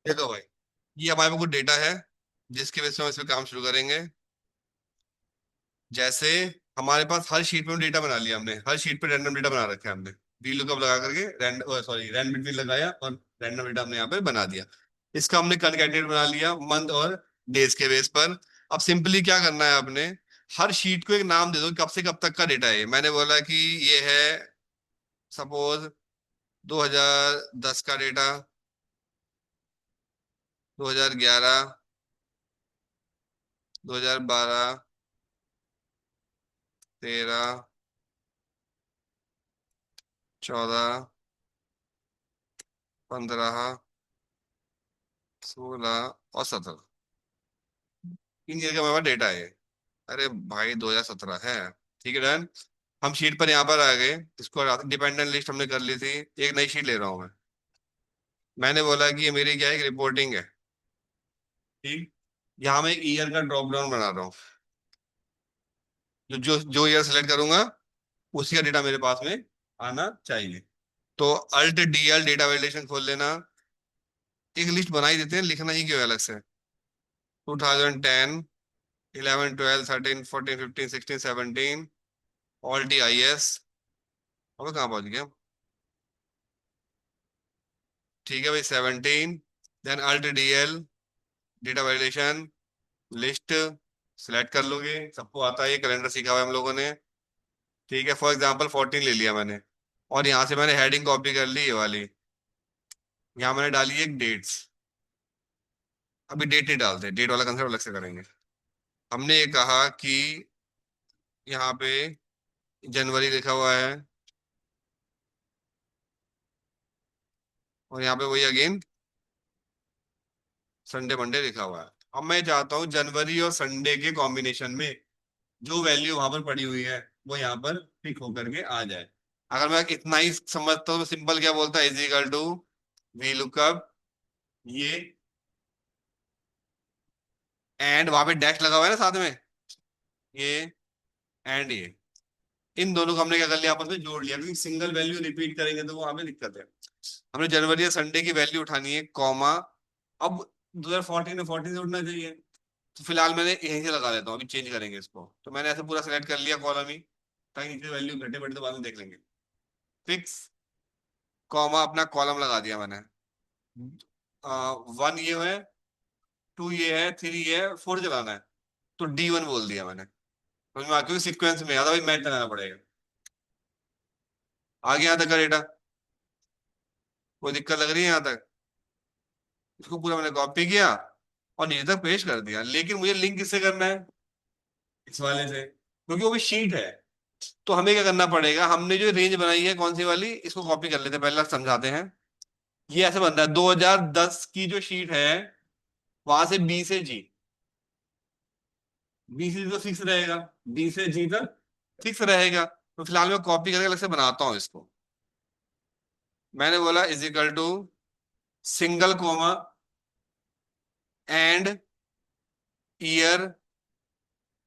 देखो भाई, ये हमारे पास कुछ डेटा है जिसके वजह से हम इस पे काम शुरू करेंगे। जैसे हमारे पास हर शीट पे डेटा बना लिया हमने, हर शीट पे रैंडम डेटा बना रखा है हमने। वी लुकअप लगा करके रैंड बिटवीन लगाया और रैंडम डेटा हमने यहाँ पे बना दिया। इसका हमने कनकैटिनेट बना लिया मंथ और डेज के बेस पर। अब सिंपली क्या करना है आपने, हर शीट को एक नाम दे दो, कब से कब तक का डेटा है। मैंने बोला कि ये है सपोज 2010 का डेटा, 2011, 2012, 13, 14, 15, 16 और 17। इन ईयर का मेरे पास डेटा है। अरे भाई 2017 है। ठीक है डन। हम शीट पर यहाँ पर आ गए। इसको डिपेंडेंट लिस्ट हमने कर ली थी। एक नई शीट ले रहा हूँ मैं। मैंने बोला कि ये मेरी क्या है, एक रिपोर्टिंग है। ठीक। यहाँ मैं एक ईयर का ड्रॉप डाउन बना रहा हूँ। जो जो जो ईयर सेलेक्ट करूंगा उसी का डेटा मेरे पास में आना चाहिए। तो alt D L data validation खोल लेना। एक लिस्ट बना ही देते हैं, लिखना ही क्यों है अलग से। 2010, 11, 12, 13, 14, 15, 16, 17, ऑल टी आई एस। अब कहाँ पहुंच गया। ठीक है भाई 17, then alt D L data validation list select कर लोगे। सबको आता है, ये कैलेंडर सीखा हुआ है हम लोगों ने। ठीक है, फॉर एग्जांपल 14 ले लिया मैंने। और यहाँ से मैंने हेडिंग कॉपी कर ली, ये वाली। यहाँ मैंने डाली एक डेट्स। अभी डेट नहीं डालते, डेट वाला कंसेप्ट अलग से करेंगे। हमने ये कहा कि यहाँ पे जनवरी लिखा हुआ है और यहाँ पे वही अगेन संडे मंडे लिखा हुआ है। अब मैं चाहता हूँ जनवरी और संडे के कॉम्बिनेशन में जो वैल्यू वहां पर पड़ी हुई है वो यहाँ पर टिक होकर के आ जाए। अगर मैं इतना ही समझता हूँ तो सिंपल क्या बोलता है, is equal to V lookup ये, एंड वहां पे डैश लगा हुआ है ना साथ में, ये एंड ये, इन दोनों को हमने क्या कर लिया, आपस में जोड़ लिया। क्योंकि सिंगल वैल्यू रिपीट करेंगे तो वो हमें दिक्कत है। हमने जनवरी या संडे की वैल्यू उठानी है, कॉमा। अब 2014 में 14 से उठना चाहिए। तो फिलहाल मैंने यहीं से लगा देता हूँ, अभी चेंज करेंगे इसको। तो मैंने ऐसे पूरा सेलेक्ट कर लिया कॉलम ही, ताकि नीचे वैल्यू घटे बढ़े तो बाद में देख लेंगे। फिक्स, कॉमा, अपना कॉलम लगा दिया मैंने। 1 ये है, 2 ये है, 3 ये है, 4 चलाना है। तो D1 बोल दिया मैंने। समझ में आ, क्योंकि सीक्वेंस में आता भाई, मैच लगाना पड़ेगा। आ गया यहाँ तक का डेटा। कोई दिक्कत लग रही है यहाँ तक। इसको पूरा मैंने कॉपी किया और नीचे तक पेश कर दिया। लेकिन मुझे लिंक किससे करना है, इस वाले से, क्योंकि वो भी शीट है। तो हमें क्या करना पड़ेगा, हमने जो रेंज बनाई है कौन सी वाली, इसको कॉपी कर लेते हैं, पहले समझाते हैं। ये ऐसे बनता है, 2010 की जो शीट है वहां से बी से जी। बी से जी तो फिक्स रहेगा, बी से जी तक फिक्स रहेगा। तो फिलहाल मैं कॉपी करके अलग से बनाता हूँ इसको। मैंने बोला is equal to single comma and year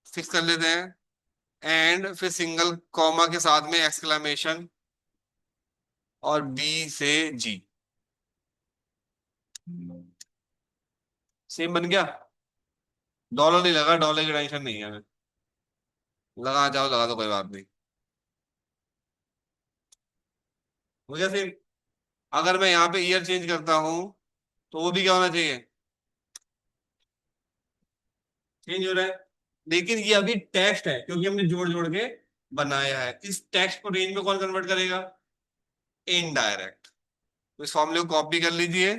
fix कर लेते हैं। एंड फिर सिंगल कॉमा के साथ में एक्सक्लेमेशन और बी से जी। सेम बन गया। डॉलर नहीं लगा, डॉलर की टेंशन नहीं है हमें। लगा जाओ, लगा दो, कोई बात नहीं। हो गया सेम। अगर मैं यहाँ पे ईयर चेंज करता हूँ तो वो भी क्या होना चाहिए, चेंज हो रहा है। लेकिन ये अभी टेक्स्ट है, क्योंकि हमने जोड़ जोड़ के बनाया है। इस टेक्स्ट को रेंज में कौन कन्वर्ट करेगा, इनडायरेक्ट। तो इस फॉर्मूले को कॉपी कर लीजिए।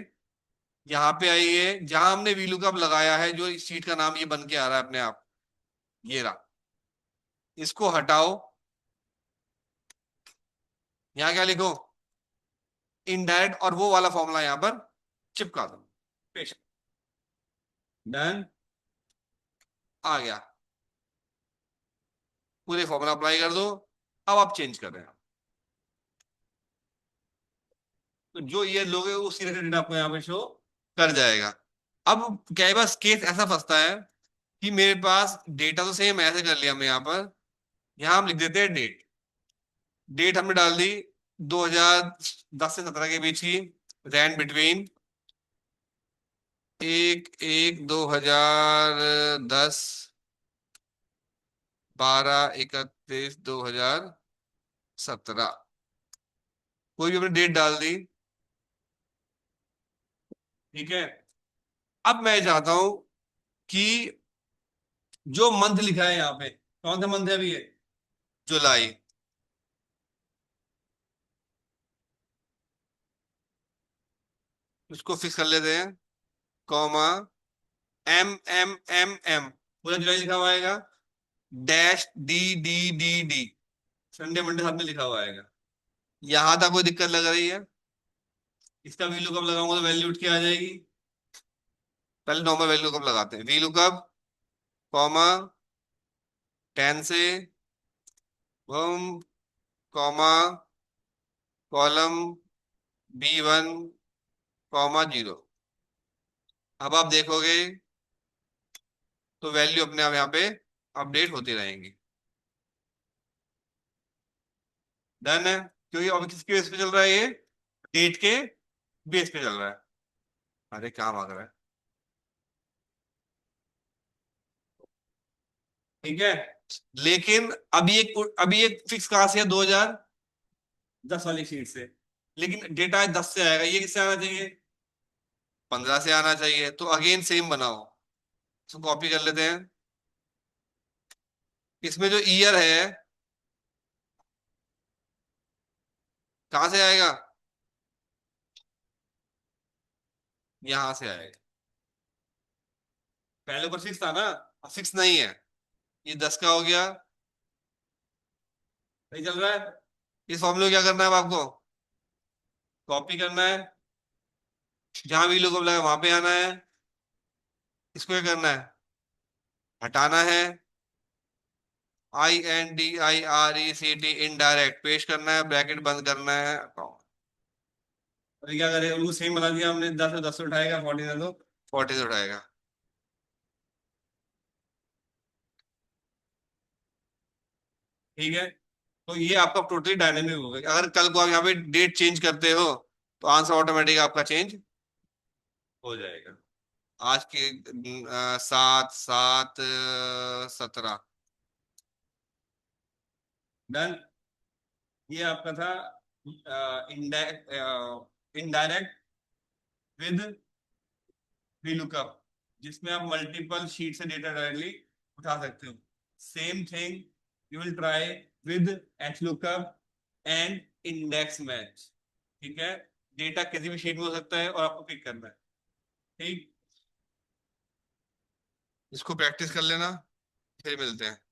यहाँ पे आइए, जहां हमने वीलुकअप लगाया है, जो इस शीट का नाम ये बन के आ रहा है अपने आप, ये रहा। इसको हटाओ। यहाँ क्या लिखो, इनडायरेक्ट, और वो वाला फॉर्मूला यहाँ पर चिपका दो, पेस्ट। डन। आ गया। पूरे फॉर्मूला अप्लाई कर दो। अब आप चेंज कर रहे हैं। तो जो ये लोगे उसी रिलेटेड आपको यहाँ पे शो कर जाएगा। अब क्या है, बस केस ऐसा फंसता है कि मेरे पास डेटा तो सेम ऐसे कर लिया हमने यहाँ पर। यहाँ हम लिख देते हैं डेट। डेट हमने डाल दी 2010 से 17 के बीच की, रैंड बिटवीन एक एक 2010, 12/31/2017, कोई भी अपनी डेट डाल दी। ठीक है। अब मैं चाहता हूं कि जो मंथ लिखा है यहाँ पे, कौन सा मंथ है अभी ये? जुलाई। उसको फिक्स कर लेते हैं, कॉमा, M पूरा जुलाई लिखा हुआ आएगा, डैश D संडे मंडे साथ में लिखा हुआ आएगा। यहां तक कोई दिक्कत लग रही है? इसका वी लुकअप लगाऊंगा तो वैल्यू उठ के आ जाएगी। पहले नॉर्मल वैल्यू लुकअप लगाते हैं, वी लुकअप, कॉमा, 10 से, बम, कॉमा, कॉलम B1, कॉमा 0। अब आप देखोगे तो वैल्यू अपने आप यहाँ पे अपडेट होती रहेंगी। डन है, क्योंकि अब किसके बेस पे चल रहा है ये? डेट के बेस पे चल रहा है। अरे क्या मांग रहा है? ठीक है। लेकिन अभी एक फिक्स कहां से है? 2010 वाली शीट से। लेकिन डेटा 10 से आएगा, ये किससे आना चाहिए? 15 से आना चाहिए। तो अगेन सेम बनाओ, इसको कॉपी कर लेते हैं। इसमें जो ईयर है, कहां से आएगा? यहां से आएगा। पहले ऊपर 6 था ना, अब 6 नहीं है, ये 10 का हो गया। नहीं चल रहा है? इस फॉर्मूले को क्या करना है अब आपको? कॉपी करना है, जहां भी लोग लगा वहां पे आना है। इसको क्या करना है? हटाना है, INDIRECT, इनडायरेक्ट पेश करना है, ब्रैकेट बंद करना है, अकाउंट। अरे क्या करें, उनको सेम बना दिया हमने, 10 से 10 से उठाएगा, 40 से तो 40 से उठाएगा। ठीक है। तो ये आपका टोटली डायनेमिक हो गया। अगर कल को आप यहाँ पे डेट चेंज करते हो तो आंसर ऑटोमेटिक आपका चेंज हो जाएगा। आज के 7/7/17। डन। ये आपका था इनडायरेक्ट विद VLOOKUP, जिसमें आप मल्टीपल शीट से डेटा डायरेक्टली उठा सकते हो। Same thing you will try with HLOOKUP and index match. ठीक है। डेटा किसी भी शीट में हो सकता है और आपको पिक करना है। ठीक। इसको प्रैक्टिस कर लेना, फिर मिलते हैं।